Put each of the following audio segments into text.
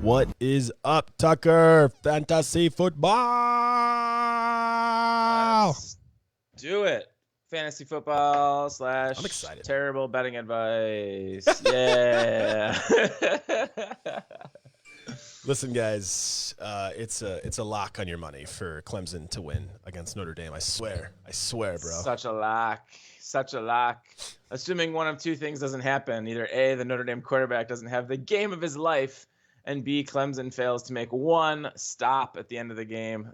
What is up, Tucker? Fantasy football. Let's do it. Fantasy football / I'm excited. Terrible betting advice. Yeah. Listen, guys, it's a lock on your money for Clemson to win against Notre Dame. I swear, bro. Such a lock. Assuming one of two things doesn't happen. Either A, the Notre Dame quarterback doesn't have the game of his life, and B, Clemson fails to make one stop at the end of the game.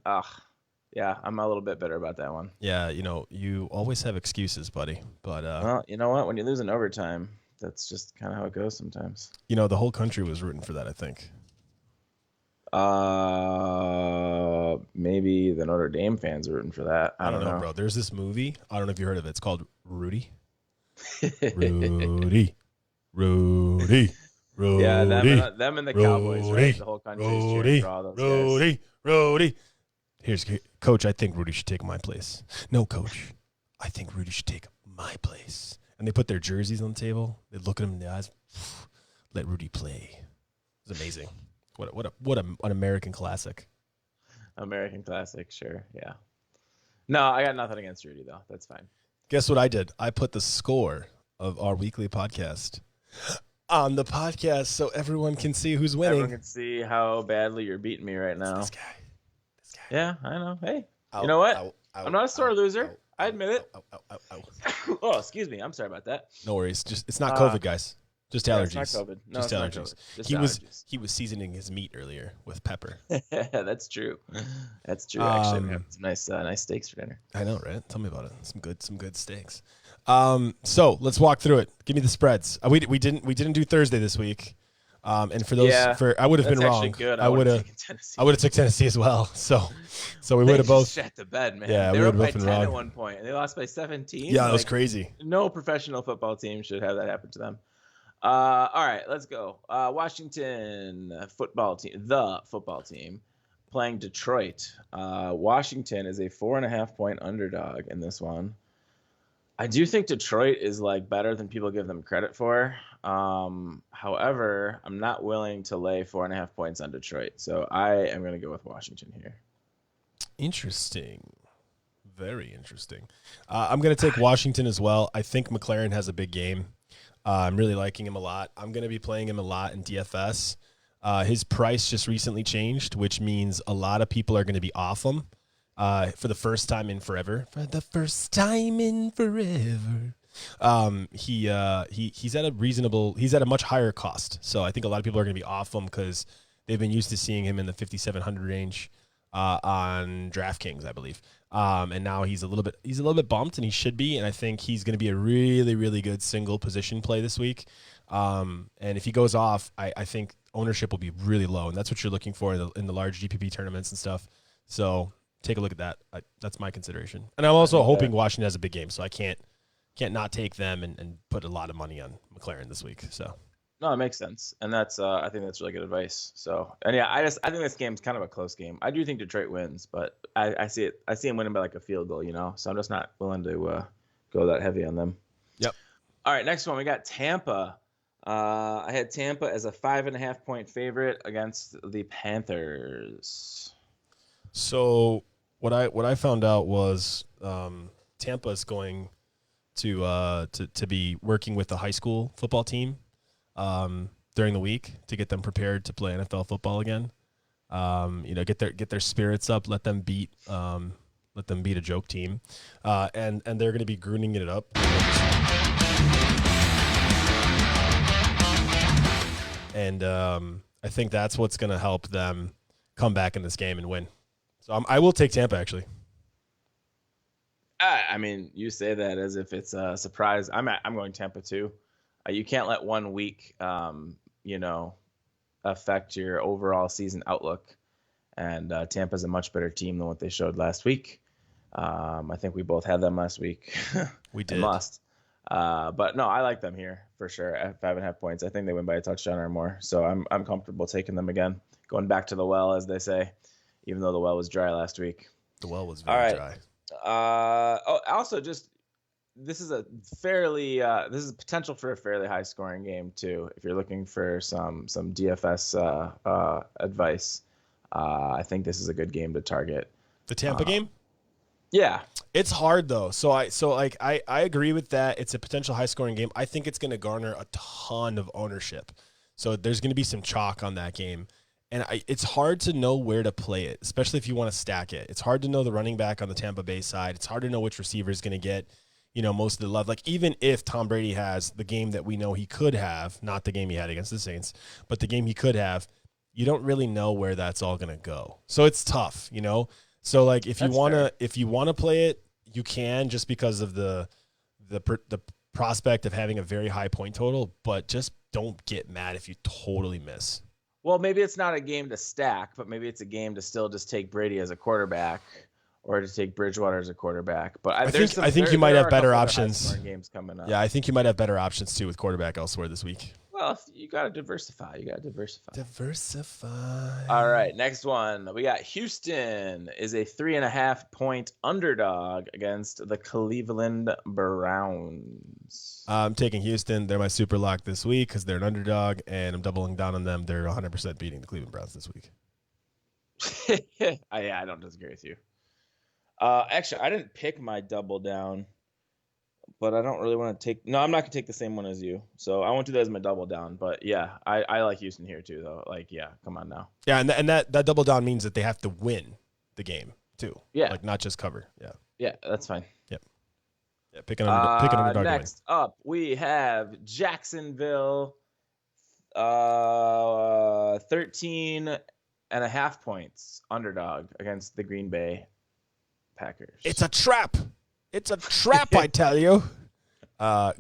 Yeah, I'm a little bit bitter about that one. Yeah, you always have excuses, buddy. But well, you know what? When you lose in overtime, that's just kind of how it goes sometimes. The whole country was rooting for that, I think. Maybe the Notre Dame fans are rooting for that. I don't know, bro. There's this movie. I don't know if you heard of it. It's called Rudy. Rudy. Yeah, them and the Cowboys, right? The whole country is cheering for all those guys. Rudy. Here's Coach. I think Rudy should take my place. No, Coach. I think Rudy should take my place. And they put their jerseys on the table. They look at him in the eyes. Let Rudy play. It's amazing. What an American classic. American classic, sure, yeah. No, I got nothing against Rudy though. That's fine. Guess what I did? I put the score of our weekly podcast on the podcast so everyone can see who's winning. Everyone can see how badly you're beating me right now. This guy. Yeah, I know. Hey, you know what? I'm not a sore loser. I admit it. Oh, excuse me. I'm sorry about that. No worries. It's not COVID, guys. Just allergies. It's not COVID. No, just it's allergies. Not COVID. Just allergies. He was seasoning his meat earlier with pepper. That's true. Actually, I'm having some nice steaks for dinner. I know, right? Tell me about it. Some good steaks. So let's walk through it. Give me the spreads. We didn't do Thursday this week. And for those, I would have been wrong. Good. I would have took Tennessee as well. So we would have both shut the bed, man. Yeah, they we were would up have by been 10 wrong at one point, and they lost by 17. Yeah, that was crazy. No professional football team should have that happen to them. All right, let's go. Washington football team, the football team, playing Detroit. Washington is a 4.5 point underdog in this one. I do think Detroit is better than people give them credit for. However, I'm not willing to lay 4.5 points on Detroit, so I am going to go with Washington here. Interesting. Very interesting. I'm going to take Washington as well. I think McLaren has a big game. I'm really liking him a lot. I'm going to be playing him a lot in DFS. His price just recently changed, which means a lot of people are going to be off him for the first time in forever. For the first time in forever. He's at a much higher cost. So I think a lot of people are going to be off him because they've been used to seeing him in the 5,700 range on DraftKings, I believe. And now he's a little bit bumped, and he should be. And I think he's going to be a really, really good single position play this week. And if he goes off, I think ownership will be really low, and that's what you're looking for in the large GPP tournaments and stuff. So take a look at that. That's my consideration. And I'm also hoping Washington has a big game, so I can't not take them and put a lot of money on McLaren this week. So. No, it makes sense, and that's I think that's really good advice. So, and yeah, I think this game's kind of a close game. I do think Detroit wins, but I see him winning by a field goal, So I'm just not willing to go that heavy on them. Yep. All right, next one we got Tampa. I had Tampa as a 5.5 point favorite against the Panthers. So what I found out was Tampa is going to be working with the high school football team during the week to get them prepared to play NFL football again. Get their spirits up, let them beat a joke team, and they're going to be grooning it up. And I think that's what's going to help them come back in this game and win. So I will take Tampa, actually. I mean, you say that as if it's a surprise. I'm going Tampa too. You can't let 1 week, affect your overall season outlook. And Tampa's a much better team than what they showed last week. I think we both had them last week. We did. But no, I like them here for sure at 5.5 points. I think they win by a touchdown or more. So I'm comfortable taking them again. Going back to the well, as they say, even though the well was dry last week. The well was very dry. Also, just this is a fairly this is potential for a fairly high scoring game too. If you're looking for some DFS advice, I think this is a good game to target. The Tampa game? Yeah. It's hard though. I agree with that. It's a potential high scoring game. I think it's going to garner a ton of ownership. So there's going to be some chalk on that game. And it's hard to know where to play it, especially if you want to stack it. It's hard to know the running back on the Tampa Bay side. It's hard to know which receiver is going to get, most of the love. Like, even if Tom Brady has the game that we know he could have, not the game he had against the Saints, but the game he could have, you don't really know where that's all going to go. So it's tough, So like if you want to play it, you can, just because of the prospect of having a very high point total, but just don't get mad if you totally miss. Well, maybe it's not a game to stack, but maybe it's a game to still just take Brady as a quarterback or to take Bridgewater as a quarterback. But I think you might have better options. Games coming up. Yeah, I think you might have better options too with quarterback elsewhere this week. Well, you got to diversify. Diversify. All right, next one. We got Houston is a 3.5 point underdog against the Cleveland Browns. I'm taking Houston. They're my super lock this week because they're an underdog, and I'm doubling down on them. They're 100% beating the Cleveland Browns this week. I don't disagree with you. Actually, I didn't pick my double down, but I don't really want to take. No, I'm not gonna take the same one as you. So I won't do that as my double down. But yeah, I like Houston here too, though. Like, yeah, come on now. Yeah, and that double down means that they have to win the game too. Yeah, like not just cover. Yeah. Yeah, that's fine. Yep. Yeah, pick an underdog. Next up, we have Jacksonville, 13.5 points underdog against the Green Bay Packers. It's a trap. It's a trap, I tell you.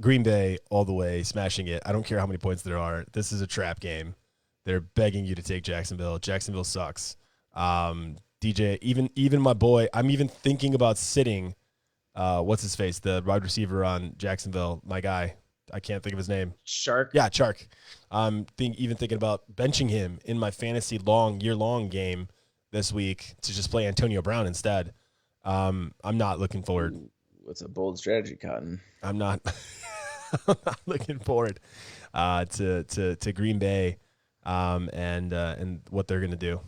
Green Bay all the way, smashing it. I don't care how many points there are. This is a trap game. They're begging you to take Jacksonville. Jacksonville sucks. DJ, even my boy, I'm even thinking about sitting, what's his face, the wide receiver on Jacksonville, my guy. I can't think of his name. Shark? Yeah, Shark. I'm even thinking about benching him in my fantasy year-long game this week to just play Antonio Brown instead. I'm not looking forward. What's a bold strategy, Cotton? I'm not looking forward to Green Bay and what they're going to do.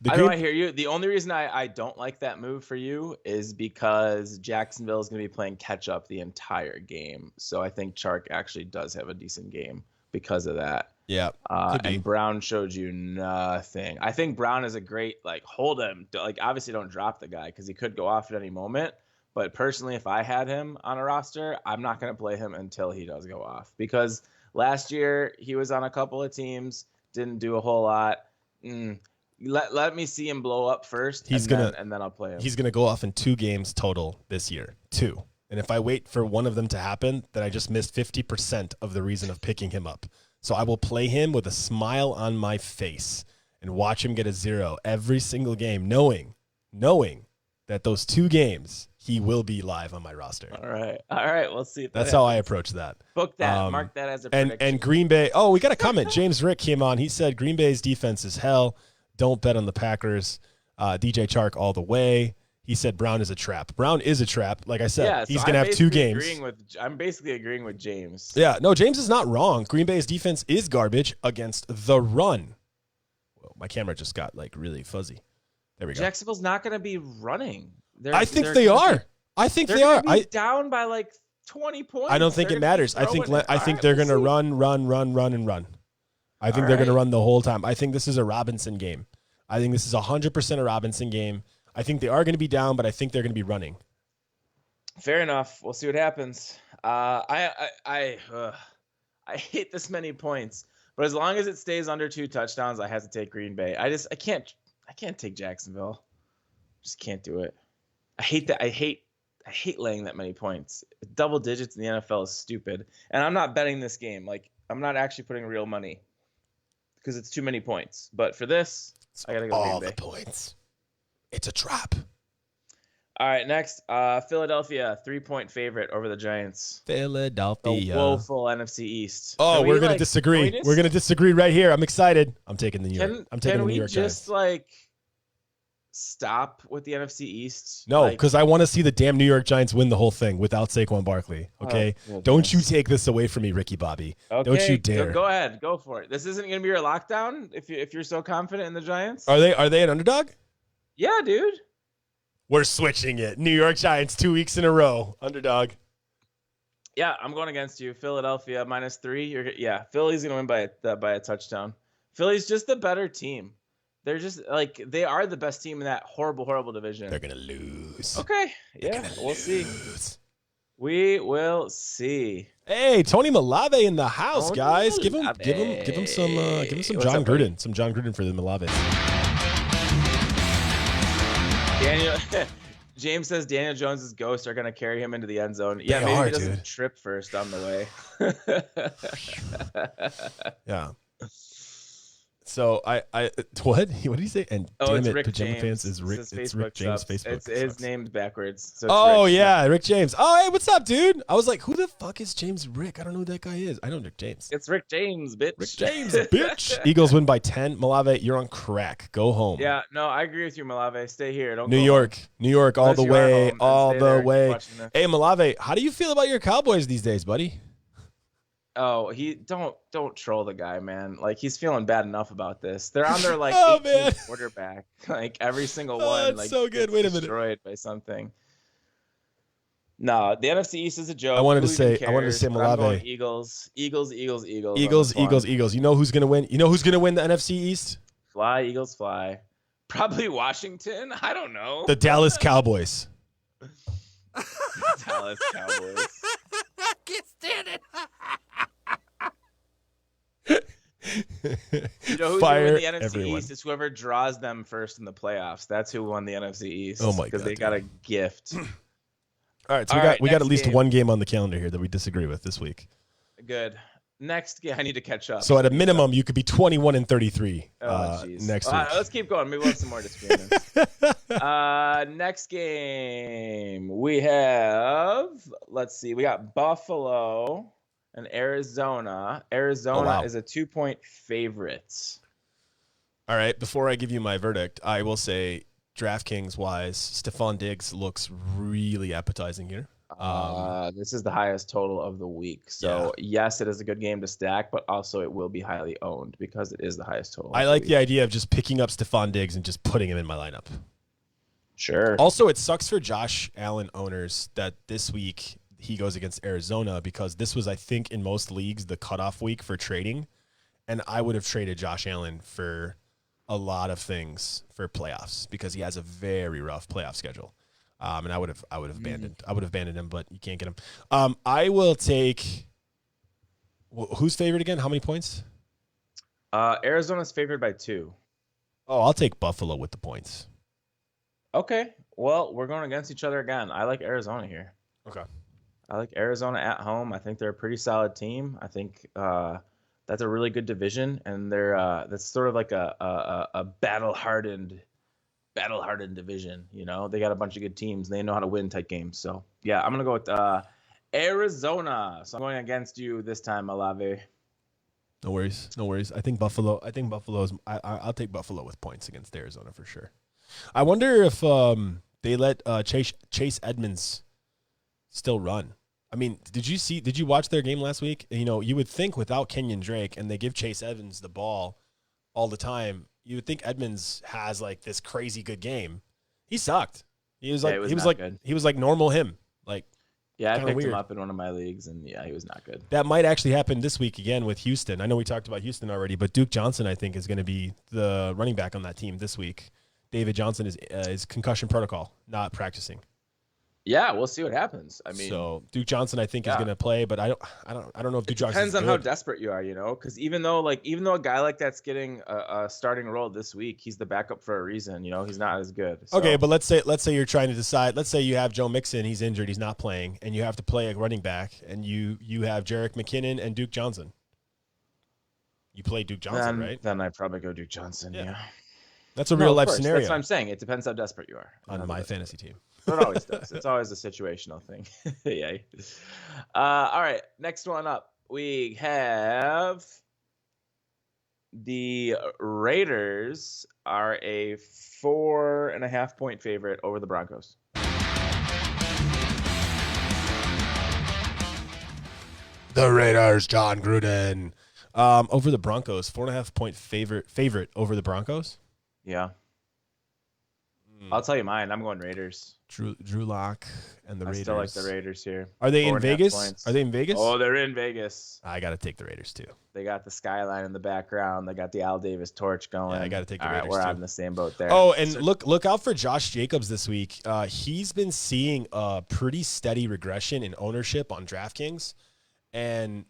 I hear you. The only reason I don't like that move for you is because Jacksonville is going to be playing catch up the entire game. So I think Chark actually does have a decent game because of that. Yeah. And Brown showed you nothing. I think Brown is a great, hold him. Obviously don't drop the guy because he could go off at any moment. But personally, if I had him on a roster, I'm not going to play him until he does go off. Because last year, he was on a couple of teams, didn't do a whole lot. Let me see him blow up first, and then I'll play him. He's going to go off in 2 games total this year. 2. And if I wait for one of them to happen, then I just missed 50% of the reason of picking him up. So I will play him with a smile on my face and watch him get a 0 every single game, knowing that those 2 games he will be live on my roster. All right. We'll see. That's how I approach that. Book that. Mark that as a prediction. And Green Bay. Oh, we got a comment. James Rick came on. He said Green Bay's defense is hell. Don't bet on the Packers. DJ Chark all the way. He said Brown is a trap. Brown is a trap. Like I said, he's going to have 2 games. I'm basically agreeing with James. Yeah, no, James is not wrong. Green Bay's defense is garbage against the run. Well, my camera just got really fuzzy. There we go. Jacksonville's not going to be running. I think they are. I think they are. Down by 20 points. I don't think it matters. I think they're going to run. I think they're going to run the whole time. I think this is a Robinson game. I think this is 100% a Robinson game. I think they are going to be down, but I think they're going to be running. Fair enough. We'll see what happens. I hate this many points, but as long as it stays under 2 touchdowns, I have to take Green Bay. I can't take Jacksonville. Just can't do it. I hate that. I hate laying that many points. Double digits in the NFL is stupid. And I'm not betting this game. I'm not actually putting real money because it's too many points. But for this, I got to go Green Bay. All the points. It's a trap. All right, next, Philadelphia, 3-point favorite over the Giants. Philadelphia. The woeful NFC East. Oh, we're going to disagree. We're going to disagree right here. I'm excited. I'm taking the New York. I'm taking the New York Giants. Can we just stop with the NFC East? No, because I want to see the damn New York Giants win the whole thing without Saquon Barkley. Okay, don't you take this away from me, Ricky Bobby. Okay, don't you dare. Go ahead, go for it. This isn't going to be your lockdown if you're so confident in the Giants. Are they an underdog? Yeah, dude. We're switching it. New York Giants 2 weeks in a row, underdog. Yeah, I'm going against you. Philadelphia -3. Philly's going to win by a touchdown. Philly's just the better team. They're just like they are the best team in that horrible division. They're gonna lose. Okay, we'll see. We will see. Hey, Tony Malave in the house, guys. Give him some John Gruden. Some John Gruden for the Malave. Daniel James says Daniel Jones's ghosts are gonna carry him into the end zone. Yeah, maybe he doesn't trip first on the way. Yeah. So what did he say? And damn it, Rick Pajama James. Fans is Rick. It's Rick James' Facebook. It's his name's backwards. So Rick James. Oh, hey, what's up, dude? I was like, who the fuck is James Rick? I don't know who that guy is. I know Rick James. It's Rick James, bitch. Rick James, bitch. Eagles win by 10. Malave, you're on crack. Go home. Yeah, no, I agree with you, Malave. Stay here. Don't New York, all the way, all the way. Hey, Malave, how do you feel about your Cowboys these days, buddy? Oh, don't troll the guy, man. Like he's feeling bad enough about this. They're on their like 18th quarterback. Like every single one. Like so good. Wait a minute. Destroyed by something. No, the NFC East is a joke. I wanted to say Malave. Eagles. Eagles. You know who's gonna win? You know who's gonna win the NFC East? Fly, Eagles, fly. Probably Washington. I don't know. The Dallas Cowboys. Dallas Cowboys. I can't stand it. You know who's going to win the NFC East? It's whoever draws them first in the playoffs. That's who won the NFC East. Oh my god! Because they got a gift. All right, so we got at least one game on the calendar here that we disagree with this week. Good. Next game, I need to catch up. So at a minimum, you could be 21-33 next week. Let's keep going. Maybe we'll have some more disagreements. Next game, we have, let's see, we got Buffalo and Arizona. Arizona is a 2-point favorite. All right, before I give you my verdict, I will say DraftKings-wise, Stephon Diggs looks really appetizing here. This is the highest total of the week. So, yes, it is a good game to stack, but also it will be highly owned because it is the highest total. I like the idea of just picking up Stephon Diggs and just putting him in my lineup. Sure. Also, it sucks for Josh Allen owners that this week he goes against Arizona because this was, I think, in most leagues, the cutoff week for trading. And I would have traded Josh Allen for a lot of things for playoffs because he has a very rough playoff schedule. And I would have abandoned him, but you can't get him. I will take who's favored again? How many points? Arizona's favored by 2. Oh, I'll take Buffalo with the points. Okay. Well, we're going against each other again. I like Arizona here. Okay. I like Arizona at home. I think they're a pretty solid team. I think that's a really good division, and that's sort of like a battle-hardened division. You know, they got a bunch of good teams. They know how to win tight games. So yeah, I'm gonna go with Arizona. So I'm going against you this time, Malave. No worries. I think Buffalo. I'll take Buffalo with points against Arizona for sure. I wonder if they let Chase Edmonds still run. I mean, did you watch their game last week? You know, you would think without Kenyon Drake and they give Chase Edmonds the ball all the time, you would think Edmonds has like this crazy good game. He sucked. He was like normal him. Like, yeah, I picked him up in one of my leagues, and yeah, he was not good. That might actually happen this week again with Houston. I know we talked about Houston already, but Duke Johnson, I think, is going to be the running back on that team this week. David Johnson is concussion protocol, not practicing. Yeah, we'll see what happens. I mean, so Duke Johnson, I think, is going to play, but I don't know if Duke Johnson. Depends on how desperate you are, you know, because even though a guy like that's getting a starting role this week, he's the backup for a reason. You know, he's not as good. So. Okay, but let's say you're trying to decide. Let's say you have Joe Mixon, he's injured, he's not playing, and you have to play a running back, and you have Jerick McKinnon and Duke Johnson. You play Duke Johnson, right? Then I'd probably go Duke Johnson. Yeah. That's a real life scenario. That's what I'm saying. It depends how desperate you are on my fantasy team. It always does. It's always a situational thing. Yeah. All right. Next one up. We have The Raiders are a 4.5-point favorite over the Broncos. The Raiders, John Gruden. Over the Broncos, 4.5-point favorite over the Broncos. Yeah. I'll tell you mine. I'm going Raiders. Drew Lock and the Raiders. I still like the Raiders here. Are they in 4.5 Vegas? points. Are they in Vegas? Oh, they're in Vegas. I got to take the Raiders too. They got the skyline in the background. They got the Al Davis torch going. Yeah, I got to take the All Raiders right, we're too. on the same boat there. Oh, and look out for Josh Jacobs this week. He's been seeing a pretty steady regression in ownership on DraftKings, and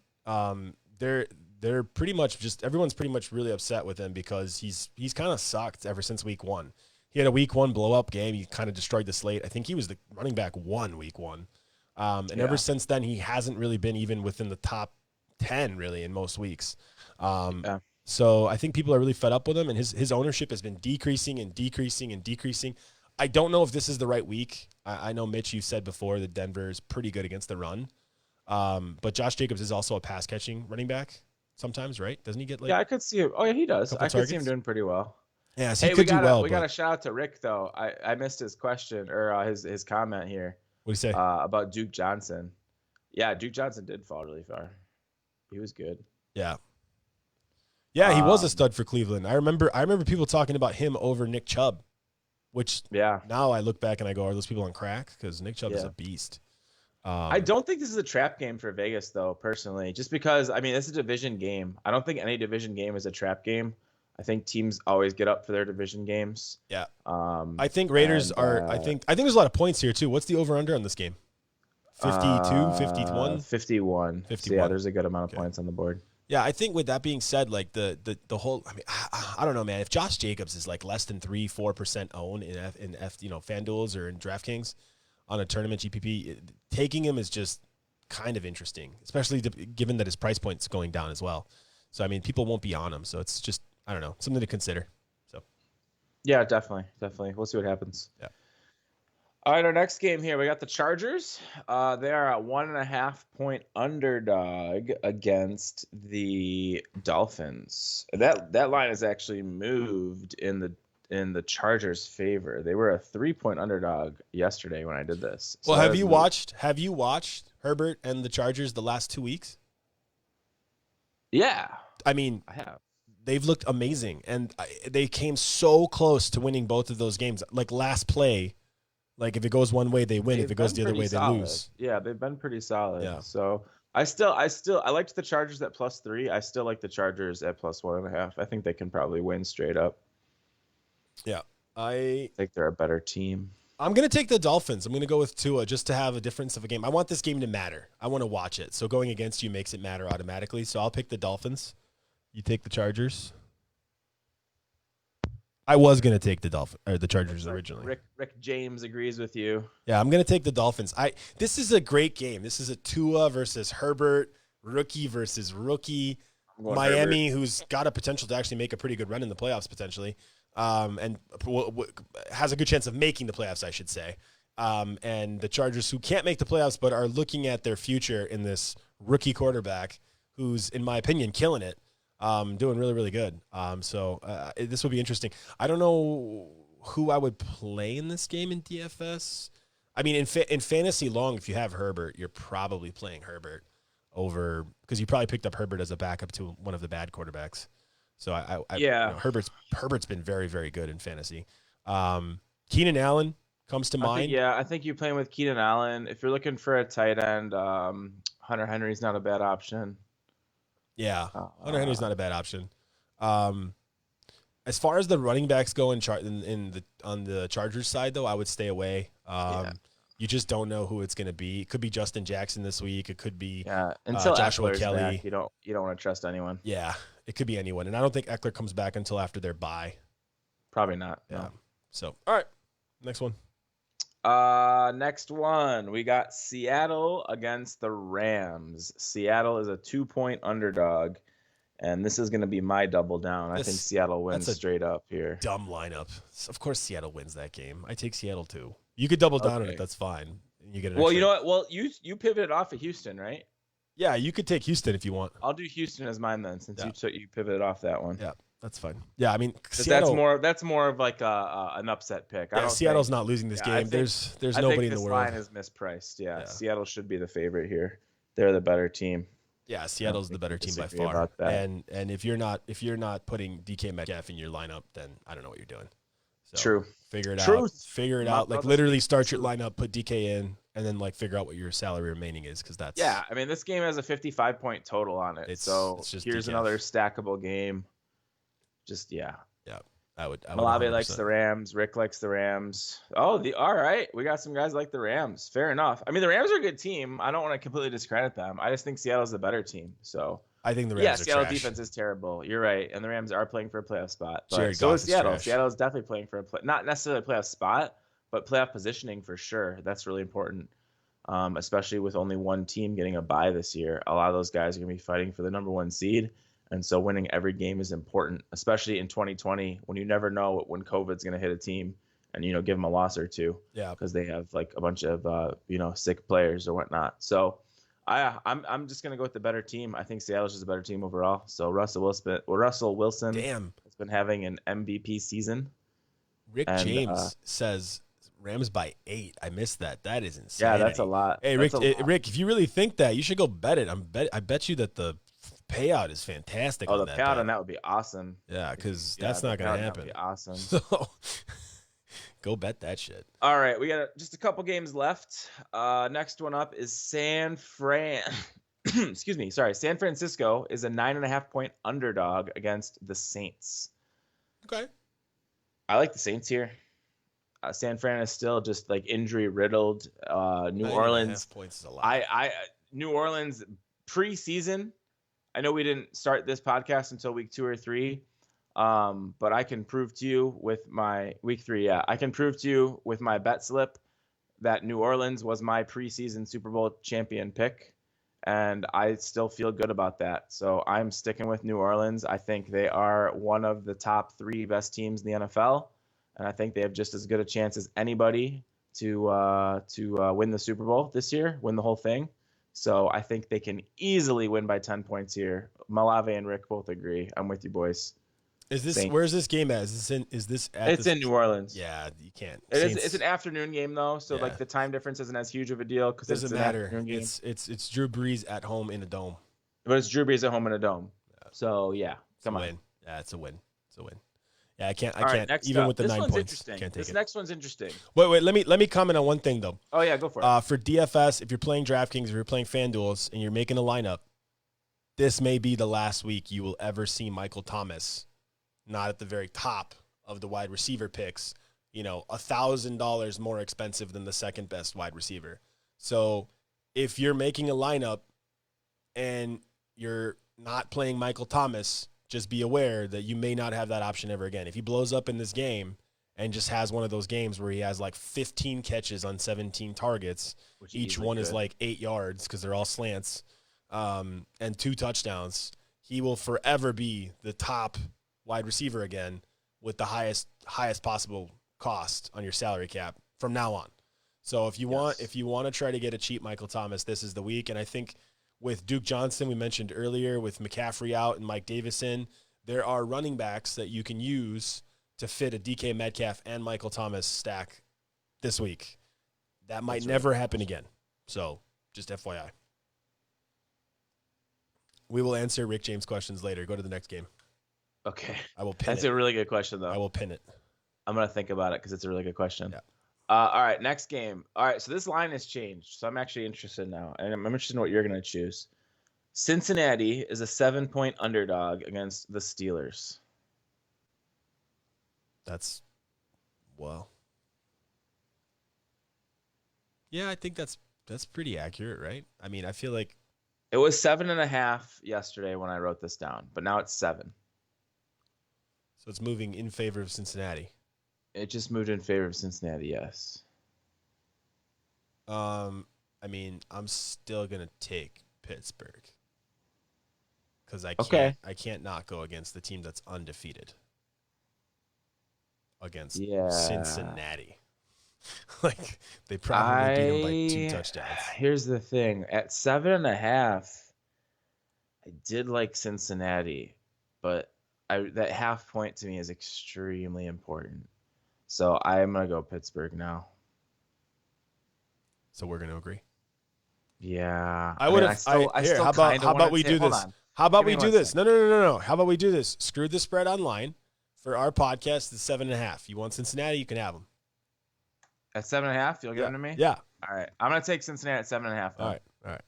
they're pretty much just everyone's pretty much really upset with him because he's kind of sucked ever since week 1. He had a week 1 blow-up game. He kind of destroyed the slate. I think he was the running back 1 week 1. And ever since then, he hasn't really been even within the top 10, really, in most weeks. So I think people are really fed up with him, and his ownership has been decreasing and decreasing and decreasing. I don't know if this is the right week. I know, Mitch, you said before that Denver is pretty good against the run. But Josh Jacobs is also a pass-catching running back sometimes, right? Doesn't he get yeah, I could see him. Oh, yeah, he does. I could see him targets? doing pretty well. Yeah, so Hey, he could do well. We got a shout out to Rick though. I missed his question or his comment here. What do you say? About Duke Johnson? Yeah, Duke Johnson did fall really far. He was good. Yeah. Yeah, he was a stud for Cleveland. I remember people talking about him over Nick Chubb, which now I look back and I go, are those people on crack? Because Nick Chubb is a beast. I don't think this is a trap game for Vegas though, personally, just because it's a division game. I don't think any division game is a trap game. I think teams always get up for their division games. Yeah. I think Raiders are. I think there's a lot of points here too. What's the over under on this game? 52, 51? 51. So yeah, there's a good amount of points on the board. Yeah, I think with that being said, like the whole, I don't know, man. If Josh Jacobs is like less than 3-4% owned in FanDuels or in DraftKings on a tournament GPP, taking him is just kind of interesting, especially given that his price point's going down as well. So people won't be on him. So it's just, I don't know, something to consider. So, yeah, definitely. We'll see what happens. Yeah. All right, our next game here, we got the Chargers. They are a 1.5-point underdog against the Dolphins. That line is actually moved in the Chargers' favor. They were a 3-point underdog yesterday when I did this. So well, have you watched Herbert and the Chargers the last 2 weeks? Yeah, I have. They've looked amazing, and they came so close to winning both of those games. Like last play, like if it goes one way, they win. If it goes the other way, they lose. Yeah, they've been pretty solid. Yeah. So I liked the Chargers at +3. I still like the Chargers at +1.5. I think they can probably win straight up. Yeah, I think they're a better team. I'm going to take the Dolphins. I'm going to go with Tua just to have a difference of a game. I want this game to matter. I want to watch it. So going against you makes it matter automatically. So I'll pick the Dolphins. You take the Chargers. I was going to take the Chargers originally. Rick James agrees with you. Yeah, I'm going to take the Dolphins. This is a great game. This is a Tua versus Herbert, rookie versus rookie. Miami, Herbert, who's got a potential to actually make a pretty good run in the playoffs potentially, and has a good chance of making the playoffs, I should say. And the Chargers, who can't make the playoffs but are looking at their future in this rookie quarterback who's, in my opinion, killing it. Doing really, really good. So this will be interesting. I don't know who I would play in this game in DFS. In fantasy long, if you have Herbert, you're probably playing Herbert over because you probably picked up Herbert as a backup to one of the bad quarterbacks. So Herbert's been very, very good in fantasy. Keenan Allen comes to mind. I think you're playing with Keenan Allen. If you're looking for a tight end, Hunter Henry's not a bad option. Yeah, Hunter Henry's not a bad option. As far as the running backs go on the Chargers side, though, I would stay away. You just don't know who it's going to be. It could be Justin Jackson this week. It could be until Joshua Eckler's Kelly. Back, you don't want to trust anyone. Yeah, it could be anyone, and I don't think Eckler comes back until after their bye. Probably not. Yeah. No. So, all right, next one. Next one, we got Seattle against the Rams. Seattle is a 2-point underdog, and this is going to be my double down. I think Seattle wins straight up here. Dumb lineup. Of course, Seattle wins that game. I take Seattle too. You could double down on it. That's fine. You get an you know what? Well, you pivoted off of Houston, right? Yeah, you could take Houston if you want. I'll do Houston as mine then, since you pivoted off that one. Yeah, that's fine. Yeah, I mean, that's more of like an upset pick. Yeah, Seattle's not losing this game. There's nobody in the world. This line is mispriced. Yeah, Seattle should be the favorite here. They're the better team. Yeah, Seattle's the better team by far. And if you're not putting DK Metcalf in your lineup, then I don't know what you're doing. So True. Figure it out. Figure it out. Like literally start your lineup, put DK in, and then like figure out what your salary remaining is, because that's I mean, this game has a 55-point total on it. It's just here's another stackable game. Just I would. Malave likes the Rams. Rick likes the Rams. All right. We got some guys like the Rams. Fair enough. I mean, the Rams are a good team. I don't want to completely discredit them. I just think Seattle's the better team. So I think the Rams are Seattle trash. defense is terrible. You're right, and the Rams are playing for a playoff spot. But so is Seattle. Seattle is definitely playing for not necessarily a playoff spot, but playoff positioning for sure. That's really important, especially with only one team getting a bye this year. A lot of those guys are going to be fighting for the number 1 seed. And so winning every game is important, especially in 2020 when you never know when COVID's going to hit a team and, give them a loss or two. Yeah. Because they have like a bunch of, sick players or whatnot. So I'm just going to go with the better team. I think Seattle's just a better team overall. So Russell Wilson has been having an MVP season. Rick James says Rams by 8. I missed that. That is insane. Yeah, that's a lot. Hey, Rick, if you really think that, you should go bet it. I bet you that the payout is fantastic. The payout on that would be awesome. Yeah, because that's not going to happen. That would be awesome. So go bet that shit. All right, we got just a couple games left. Next one up is San Francisco is a 9.5-point underdog against the Saints. Okay. I like the Saints here. San Fran is still just like injury riddled. New Orleans points is a lot. New Orleans preseason. I know we didn't start this podcast until week 2 or 3, but I can prove to you with my week 3. Yeah, I can prove to you with my bet slip that New Orleans was my preseason Super Bowl champion pick, and I still feel good about that. So I'm sticking with New Orleans. I think they are one of the top 3 best teams in the NFL, and I think they have just as good a chance as anybody to win the Super Bowl this year, win the whole thing. So I think they can easily win by 10 points here. Malave and Rick both agree. I'm with you, boys. Where's this game at? It's in New Orleans. Yeah, you can't. It's an afternoon game though, so like the time difference isn't as huge of a deal because it doesn't matter. It's Drew Brees at home in a dome. But it's Drew Brees at home in a dome. Yeah. So come on. Win. Yeah, it's a win. It's a win. Yeah, I can't. Even with the 9 points, can't take this next one's interesting. Wait. Let me comment on one thing though. Oh yeah, go for it. For DFS, if you're playing DraftKings, if you're playing FanDuels, and you're making a lineup, this may be the last week you will ever see Michael Thomas not at the very top of the wide receiver picks. $1,000 more expensive than the second best wide receiver. So if you're making a lineup and you're not playing Michael Thomas, just be aware that you may not have that option ever again. If he blows up in this game and just has one of those games where he has like 15 catches on 17 targets, each one is like 8 yards because they're all slants, and 2 touchdowns, he will forever be the top wide receiver again with the highest possible cost on your salary cap from now on. So if you want to try to get a cheap Michael Thomas, this is the week. And I think with Duke Johnson, we mentioned earlier, with McCaffrey out and Mike Davis in, there are running backs that you can use to fit a DK Metcalf and Michael Thomas stack this week. That might never happen again. So just FYI. We will answer Rick James questions later. Go to the next game. Okay. I will pin That's a really good question, though. I will pin it. I'm going to think about it because it's a really good question. Yeah. All right, next game. All right, so this line has changed. So I'm actually interested now. And I'm interested in what you're going to choose. Cincinnati is a 7-point underdog against the Steelers. That's, well. Yeah, I think that's pretty accurate, right? I mean, I feel like. It was 7.5 yesterday when I wrote this down, but now it's 7. So it's moving in favor of Cincinnati. It just moved in favor of Cincinnati, yes. I mean, I'm still gonna take Pittsburgh because I can't not go against the team that's undefeated against Cincinnati. Like they probably beat them by 2 touchdowns. Here's the thing: at 7.5, I did like Cincinnati, but that half point to me is extremely important. So I'm going to go Pittsburgh now. So we're going to agree. Yeah. I would have. How about we do this? How about we do this? No. How about we do this? Screw the spread online for our podcast. It's 7.5. You want Cincinnati? You can have them. At 7.5, you'll give them to me? Yeah. All right. I'm going to take Cincinnati at 7.5. All right.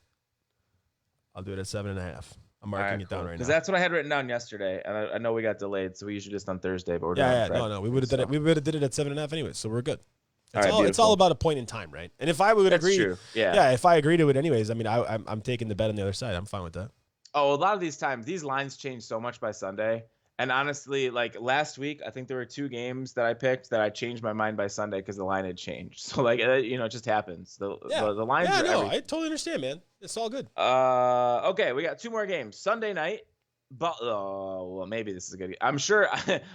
I'll do it at 7.5. I'm marking it down right now. Because that's what I had written down yesterday, and I know we got delayed, so we usually just on Thursday. But we're no. We would have done it. We would have did it at 7.5 anyway, so we're good. It's all about a point in time, right? And if I would agree, true. Yeah. If I agree to it anyways, I mean, I'm taking the bet on the other side. I'm fine with that. Oh, a lot of these times, these lines change so much by Sunday. And honestly, like last week, I think there were 2 games that I picked that I changed my mind by Sunday because the line had changed. So like, it just happens. The lines. Yeah, no, I totally understand, man. It's all good. Okay, we got 2 more games Sunday night. But well, maybe this is a good game.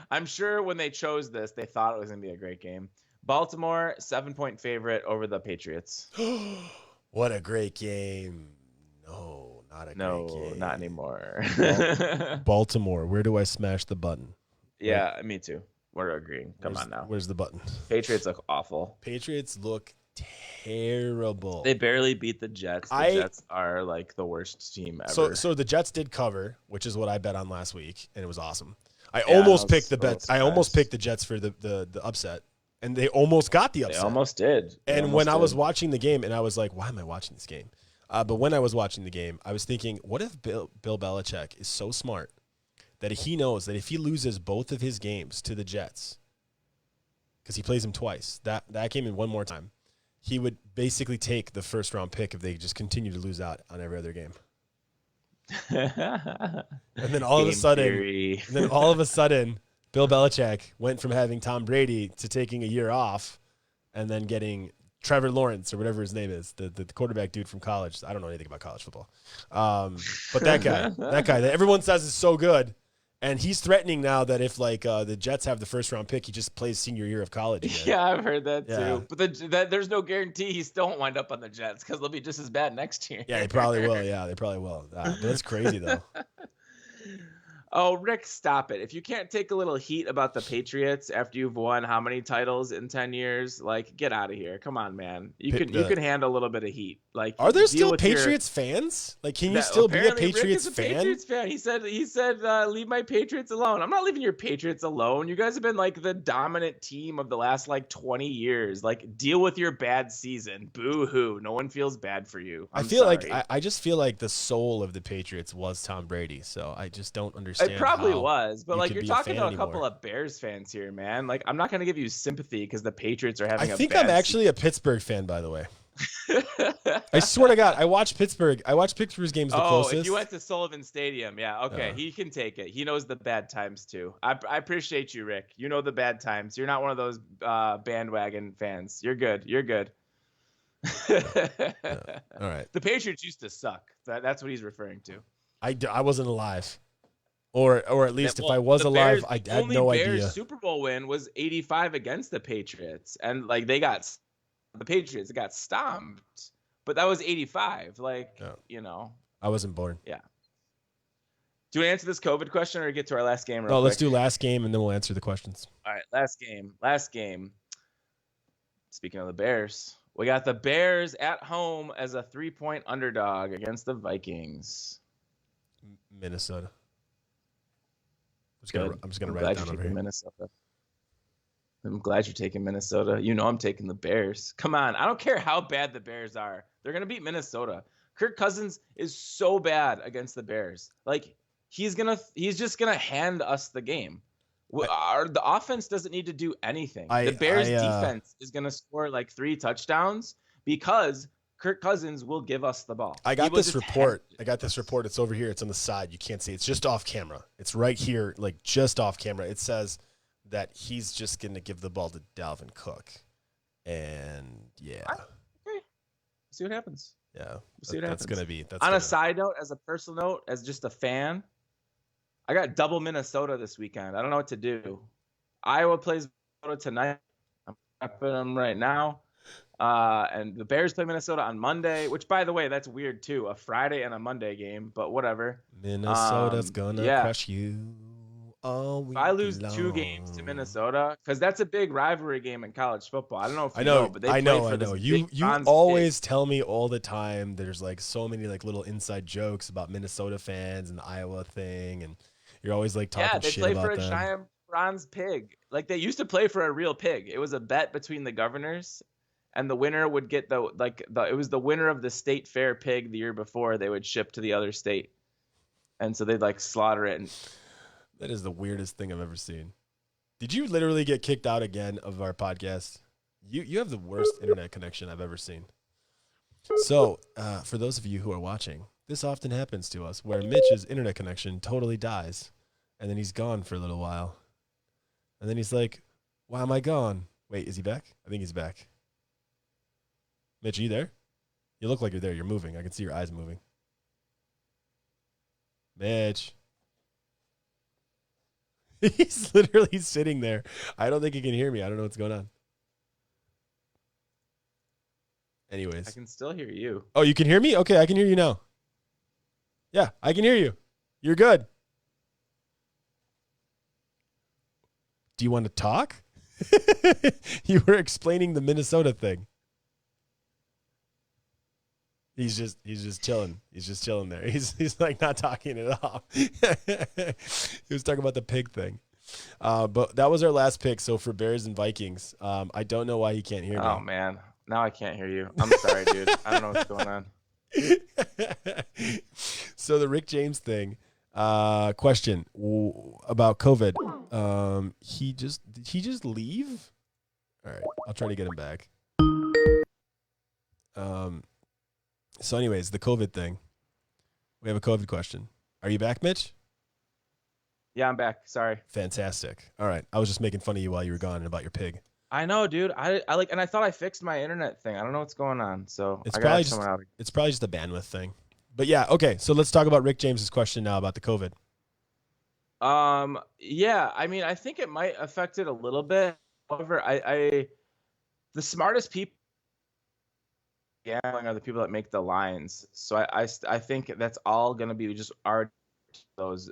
I'm sure when they chose this, they thought it was gonna be a great game. Baltimore 7-point favorite over the Patriots. What a great game! Great game. No, not anymore. Baltimore, where do I smash the button? Yeah, me too. We're agreeing. Come on now. Where's the button? Patriots look awful. Patriots look terrible. They barely beat the Jets. The Jets are like the worst team ever. So the Jets did cover, which is what I bet on last week, and it was awesome. I almost picked the bet. I almost picked the Jets for the upset, and they almost got the upset. They almost did. I was watching the game, and I was like, why am I watching this game? But when I was watching the game, I was thinking, what if Bill Belichick is so smart that he knows that if he loses both of his games to the Jets, because he plays them twice, that game in one more time, he would basically take the first-round pick if they just continue to lose out on every other game. And then all of a sudden, Bill Belichick went from having Tom Brady to taking a year off and then getting Trevor Lawrence or whatever his name is, the quarterback dude from college. I don't know anything about college football. But that guy that everyone says is so good. And he's threatening now that if the Jets have the first round pick, he just plays senior year of college again. Yeah, I've heard that too. But there's no guarantee he still won't wind up on the Jets because they'll be just as bad next year. Yeah, they probably will. But that's crazy though. Oh, Rick, stop it. If you can't take a little heat about the Patriots after you've won how many titles in 10 years, get out of here. Come on, man. You can handle a little bit of heat. Are there still Patriots fans? Can you still be a Patriots Rick is fan? A Patriots fan. He said, leave my Patriots alone. I'm not leaving your Patriots alone. You guys have been the dominant team of the last 20 years. Deal with your bad season. Boo hoo. No one feels bad for you. I just feel like the soul of the Patriots was Tom Brady. So I just don't understand. It probably was, but you're talking to a couple of Bears fans here, man. I'm not going to give you sympathy because the Patriots are having. I think I'm actually a Pittsburgh fan, by the way. I swear to God, I watch Pittsburgh's games the closest. If you went to Sullivan Stadium, yeah, okay, he can take it. He knows the bad times too. I appreciate you, Rick. You know the bad times. You're not one of those bandwagon fans. You're good. Yeah. All right. The Patriots used to suck. That's what he's referring to. I wasn't alive. Or at least if I was alive, I had no idea. The Bears Super Bowl win was 85 against the Patriots, and they got the Patriots got stomped, but that was 85. I wasn't born. Yeah. Do you want to answer this COVID question or get to our last game? No, let's do last game and then we'll answer the questions. All right, last game. Speaking of the Bears, we got the Bears at home as a 3-point underdog against the Vikings. Minnesota. I'm just gonna write it down over here. Minnesota. I'm glad you're taking Minnesota. I'm taking the Bears. Come on, I don't care how bad the Bears are. They're gonna beat Minnesota. Kirk Cousins is so bad against the Bears. He's just gonna hand us the game. The offense doesn't need to do anything. The Bears defense is gonna score 3 touchdowns because Kirk Cousins will give us the ball. I got this report. It's over here. It's on the side. You can't see. It's just off camera. It's right here, just off camera. It says that he's just going to give the ball to Dalvin Cook. And, yeah. Okay. See what happens. Yeah. We'll see what happens. That's going to be. On a side note, as a personal note, as just a fan, I got double Minnesota this weekend. I don't know what to do. Iowa plays Minnesota tonight. I'm putting them right now. And the Bears play Minnesota on Monday, which, by the way, that's weird too. A Friday and a Monday game, but whatever. Minnesota's gonna crush you all If week I lose long. 2 games to Minnesota, because that's a big rivalry game in college football. I don't know if I know, but they I play know, for I this know. big You bronze always pig. tell me all the time. There's like so many like little inside jokes about Minnesota fans and the Iowa thing, and you're always like Yeah, talking they shit play for about a them. giant bronze pig. Like they used to play for a real pig. It was a bet between the governors, and the winner would get it was the winner of the state fair pig the year before they would ship to the other state, and so they'd like slaughter it. And That is the weirdest thing I've ever seen. Did you literally get kicked out again of our podcast? You have the worst internet connection I've ever seen. So, for those of you who are watching, this often happens to us where Mitch's internet connection totally dies, and then he's gone for a little while. And then he's like, why am I gone? Wait, is he back? I think he's back. Mitch, are you there? You look like you're there. You're moving. I can see your eyes moving. Mitch. He's literally sitting there. I don't think he can hear me. I don't know what's going on. Anyways. I can still hear you. Oh, you can hear me? Okay, I can hear you now. Yeah, I can hear you. You're good. Do you want to talk? You were explaining the Minnesota thing. He's just chilling. He's just chilling there. He's like not talking at all. He was talking about the pig thing. But that was our last pick. So for Bears and Vikings, I don't know why he can't hear me. Oh man, now I can't hear you. I'm sorry, dude. I don't know what's going on. So the Rick James thing. Question about COVID. Did he just leave? All right, I'll try to get him back. So anyways, the COVID thing. We have a COVID question. Are you back, Mitch? Yeah, I'm back. Sorry. Fantastic. All right. I was just making fun of you while you were gone and about your pig. I know, dude. I like, and I thought I fixed my internet thing. I don't know what's going on. So It's I gotta probably come out. it's probably just a bandwidth thing. But yeah, okay. So let's talk about Rick James's question now about the COVID. Yeah. I mean, I think it might affect it a little bit. However, the smartest people gambling are the people that make the lines. So I think that's all gonna be just our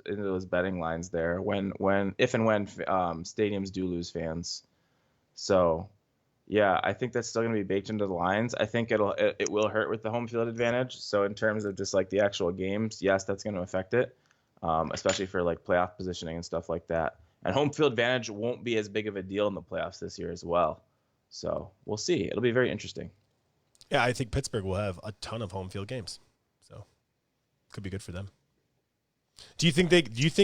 into those betting lines there if and when stadiums do lose fans. So yeah, I think that's still going to be baked into the lines. I think it will hurt with the home field advantage. So in terms of just like the actual games, yes, that's going to affect it, especially for like playoff positioning and stuff like that. And home field advantage won't be as big of a deal in the playoffs this year as well. So we'll see. It'll be very interesting. Yeah, I think Pittsburgh will have a ton of home field games. So could be good for them.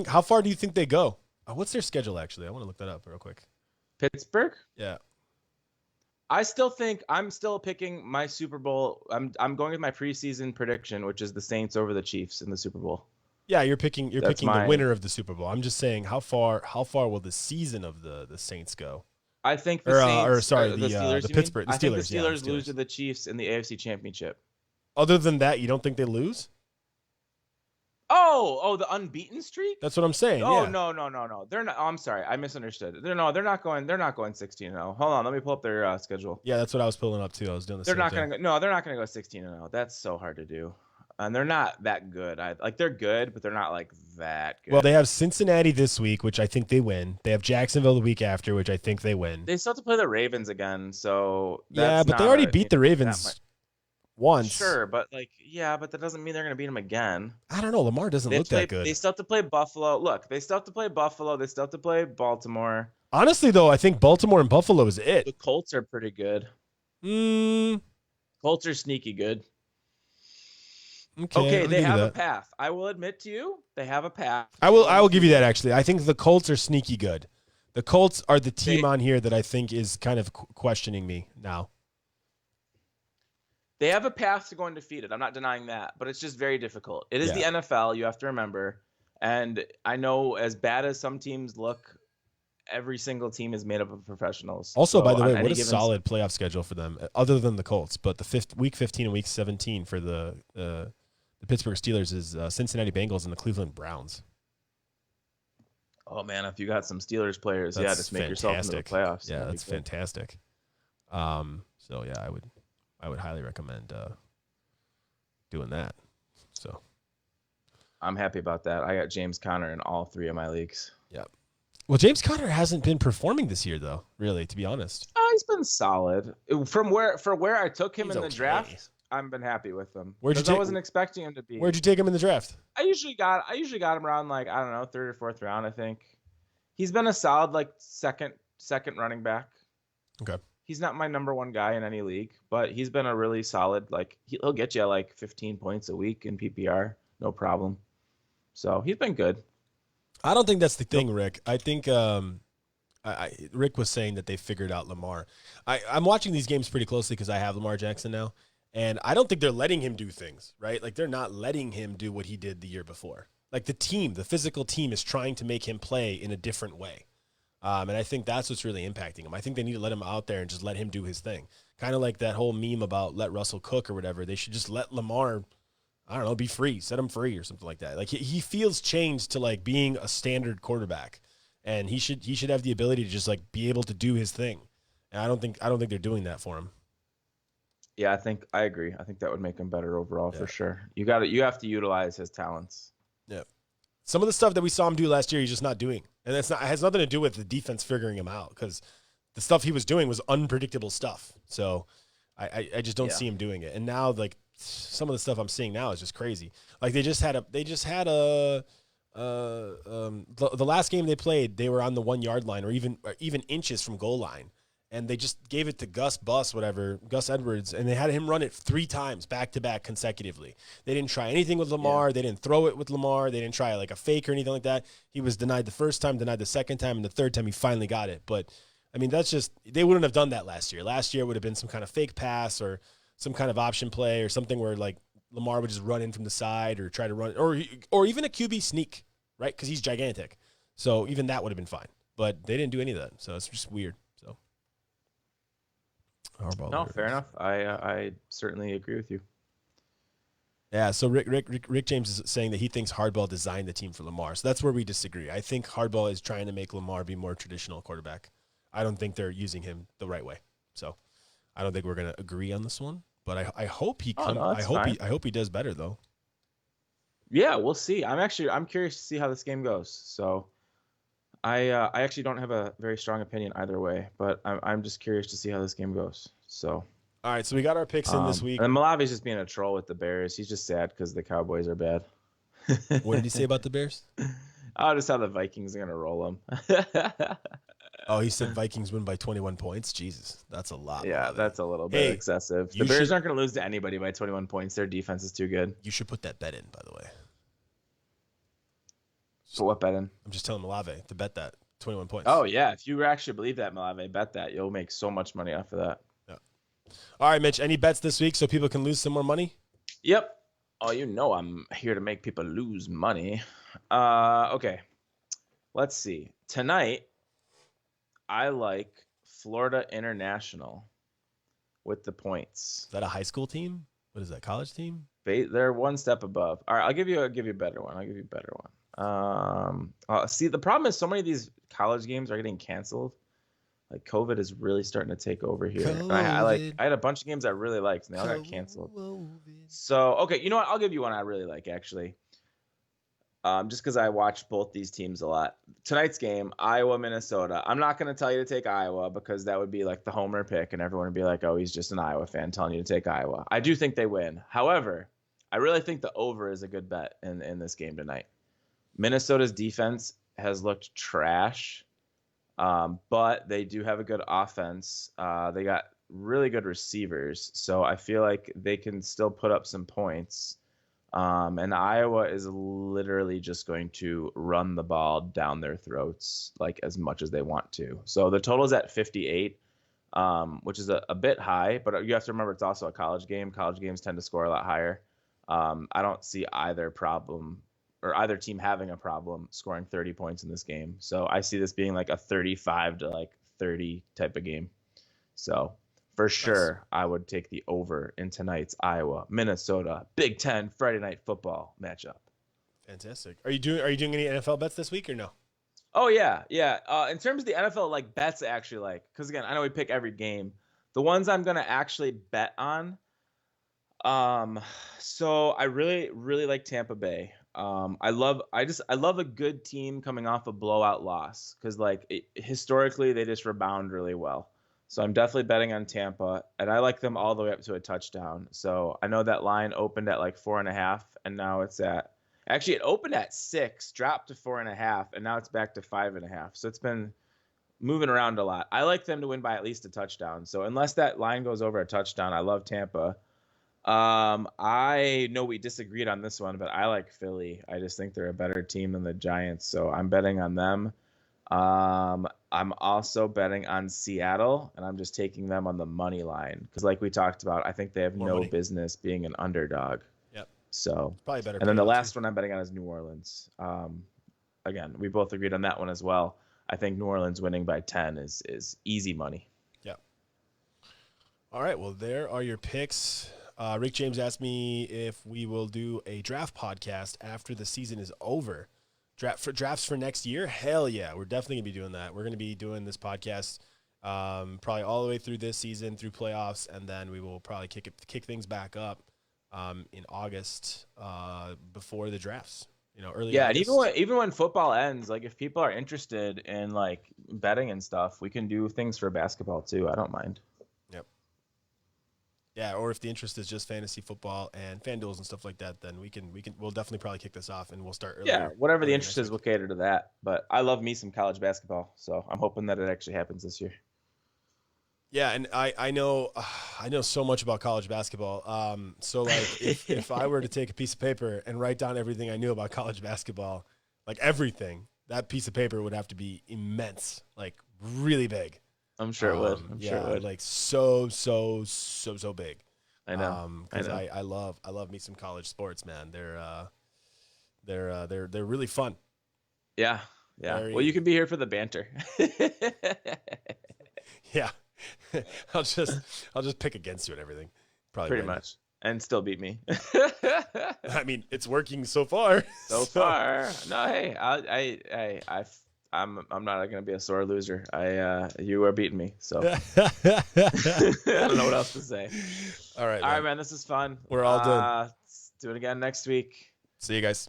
How far do you think they go? What's their schedule actually? I want to look that up real quick. Pittsburgh? Yeah. I'm still picking my Super Bowl. I'm going with my preseason prediction, which is the Saints over the Chiefs in the Super Bowl. Yeah, you're picking the winner of the Super Bowl. I'm just saying how far will the season of the Saints go? I think the Saints, the Steelers, the Pittsburgh, the Steelers. I think the Steelers yeah, lose to the Chiefs in the AFC Championship. Other than that, you don't think they lose? Oh, the unbeaten streak? That's what I'm saying. Oh, yeah. No. They're not. Oh, I'm sorry. I misunderstood. They're not going 16-0. Hold on, let me pull up their schedule. Yeah, that's what I was pulling up too. I was doing the same thing. They're not going to go 16-0. That's so hard to do. And they're not that good. They're good, but they're not like that good. Well, they have Cincinnati this week, which I think they win. They have Jacksonville the week after, which I think they win. They still have to play the Ravens again, so yeah, but they already beat the Ravens once. Sure, but but that doesn't mean they're going to beat them again. I don't know. Lamar doesn't look that good. They still have to play Buffalo. Look, they still have to play Buffalo. They still have to play Baltimore. Honestly, though, I think Baltimore and Buffalo is it. The Colts are pretty good. Colts are sneaky good. Okay, they have a path. I will admit to you, they have a path. I will give you that, actually. I think the Colts are sneaky good. The Colts are the team on here that I think is kind of questioning me now. They have a path to go undefeated. I'm not denying that, but it's just very difficult. It is the NFL, you have to remember. And I know as bad as some teams look, every single team is made up of professionals. Also, by the way, what a solid playoff schedule for them, other than the Colts. But the week 15 and week 17 for the Pittsburgh Steelers is Cincinnati Bengals and the Cleveland Browns. Oh, man, if you got some Steelers players, just make yourself into the playoffs. Yeah, that's fantastic. So So yeah, I would highly recommend doing that. So I'm happy about that. I got James Conner in all 3 of my leagues. yeah. Well, James Conner hasn't been performing this year though, really, to be honest. He's been solid. For where I took him He's in the okay. draft, I've been happy with him. Where'd you Because I take- wasn't expecting him to be. Where'd you take him in the draft? I usually got him around like, I don't know, 3rd or 4th round, I think. He's been a solid like second running back. Okay. He's not my number 1 guy in any league, but he's been a really solid, like he'll get you like 15 points a week in PPR, no problem. So he's been good. I don't think that's the thing, Rick. I think Rick was saying that they figured out Lamar. I'm watching these games pretty closely because I have Lamar Jackson now, and I don't think they're letting him do things, right? Like, they're not letting him do what he did the year before. Like, the physical team is trying to make him play in a different way. And I think that's what's really impacting him. I think they need to let him out there and just let him do his thing. Kind of like that whole meme about let Russell cook or whatever. They should just let Lamar, I don't know, be free, set him free or something like that. Like, he feels changed to like being a standard quarterback, and he should have the ability to just like be able to do his thing. And I don't think they're doing that for him. Yeah, I agree. I think that would make him better overall Yeah. for sure. You have to utilize his talents. Yeah. Some of the stuff that we saw him do last year, he's just not doing. And it has nothing to do with the defense figuring him out, because the stuff he was doing was unpredictable stuff. So I just don't see him doing it. And now, like, some of the stuff I'm seeing now is just crazy. Like, the last game they played, they were on the 1 yard line or even inches from goal line. And they just gave it to Gus Edwards, and they had him run it 3 times back-to-back consecutively. They didn't try anything with Lamar. Yeah. They didn't throw it with Lamar. They didn't try like a fake or anything like that. He was denied the first time, denied the second time, and the third time he finally got it. But, I mean, that's just – they wouldn't have done that last year. Last year would have been some kind of fake pass or some kind of option play or something where, like, Lamar would just run in from the side or try to run – or even a QB sneak, right, because he's gigantic. So even that would have been fine. But they didn't do any of that, so it's just weird. No, fair enough. I certainly agree with you. Yeah, so Rick James is saying that he thinks Hardball designed the team for Lamar. So that's where we disagree. I think Hardball is trying to make Lamar be more traditional quarterback. I don't think they're using him the right way. So I don't think we're going to agree on this one. But I hope he comes. I hope he does better though. Yeah, we'll see. I'm curious to see how this game goes. So I actually don't have a very strong opinion either way, but I'm just curious to see how this game goes. So, all right, so we got our picks in this week. And Malavi's just being a troll with the Bears. He's just sad because the Cowboys are bad. What did he say about the Bears? Oh, just how the Vikings are gonna roll them. Oh, he said Vikings win by 21 points. Jesus, that's a lot. Yeah, that's a little bit excessive. The Bears aren't gonna lose to anybody by 21 points. Their defense is too good. You should put that bet in, by the way. So what bet in? I'm just telling Malave to bet that 21 points. Oh, yeah. If you actually believe that, Malave, bet that. You'll make so much money off of that. Yeah. All right, Mitch, any bets this week so people can lose some more money? Yep. Oh, you know I'm here to make people lose money. Okay. Let's see. Tonight, I like Florida International with the points. Is that a high school team? What is that, college team? They're one step above. All right, I'll give you a better one. See, the problem is so many of these college games are getting canceled. Like, COVID is really starting to take over here. I had a bunch of games I really liked, and they all got canceled. So, okay, you know what? I'll give you one I really like, actually. Just because I watch both these teams a lot. Tonight's game, Iowa, Minnesota. I'm not going to tell you to take Iowa because that would be like the homer pick, and everyone would be like, oh, he's just an Iowa fan telling you to take Iowa. I do think they win. However, I really think the over is a good bet in this game tonight. Minnesota's defense has looked trash, but they do have a good offense. They got really good receivers, so I feel like they can still put up some points. And Iowa is literally just going to run the ball down their throats like as much as they want to. So the total is at 58, which is a bit high, but you have to remember it's also a college game. College games tend to score a lot higher. I don't see either team having a problem scoring 30 points in this game. So I see this being like a 35 to like 30 type of game. So for sure, I would take the over in tonight's Iowa, Minnesota, Big Ten Friday Night Football matchup. Fantastic. Are you doing any NFL bets this week or no? Oh yeah. In terms of the NFL like bets, actually, like, because again, I know we pick every game. The ones I'm gonna actually bet on. So I really, really like Tampa Bay. I love a good team coming off a blowout loss because historically they just rebound really well. So I'm definitely betting on Tampa, and I like them all the way up to a touchdown. So I know that line opened at like 4.5, and now it opened at 6, dropped to 4.5, and now it's back to 5.5. So it's been moving around a lot. I like them to win by at least a touchdown. So unless that line goes over a touchdown, I love Tampa. I know we disagreed on this one, but I like Philly. I just think they're a better team than the Giants, so I'm betting on them. I'm also betting on Seattle, and I'm just taking them on the money line because, like we talked about, I think they have no business being an underdog. Yep. So probably better. And then the last one I'm betting on is New Orleans. Again, we both agreed on that one as well. I think New Orleans winning by 10 is easy money. Yep. All right. Well, there are your picks. Rick James asked me if we will do a draft podcast after the season is over. Drafts for next year? Hell yeah. We're definitely going to be doing that. We're going to be doing this podcast probably all the way through this season, through playoffs, and then we will probably kick things back up in August before the drafts. Early. Yeah, August. and even when football ends, like if people are interested in like betting and stuff, we can do things for basketball too. I don't mind. Yeah, or if the interest is just fantasy football and FanDuels and stuff like that, then we'll definitely probably kick this off and we'll start earlier. Yeah, whatever the interest is, we'll cater to that. But I love me some college basketball, so I'm hoping that it actually happens this year. Yeah, and I know so much about college basketball. So like if I were to take a piece of paper and write down everything I knew about college basketball, like everything, that piece of paper would have to be immense, like really big. I'm sure it would. I'm sure it would. Like so big. I know. Because I love me some college sports, man. They're really fun. Yeah. Well, you can be here for the banter. Yeah. I'll just pick against you and everything. Probably pretty much. And still beat me. I mean, it's working so far. So far. No, hey, I'm not going to be a sore loser. You are beating me, so I don't know what else to say. All right, man. This is fun. We're all done. Let's do it again next week. See you guys.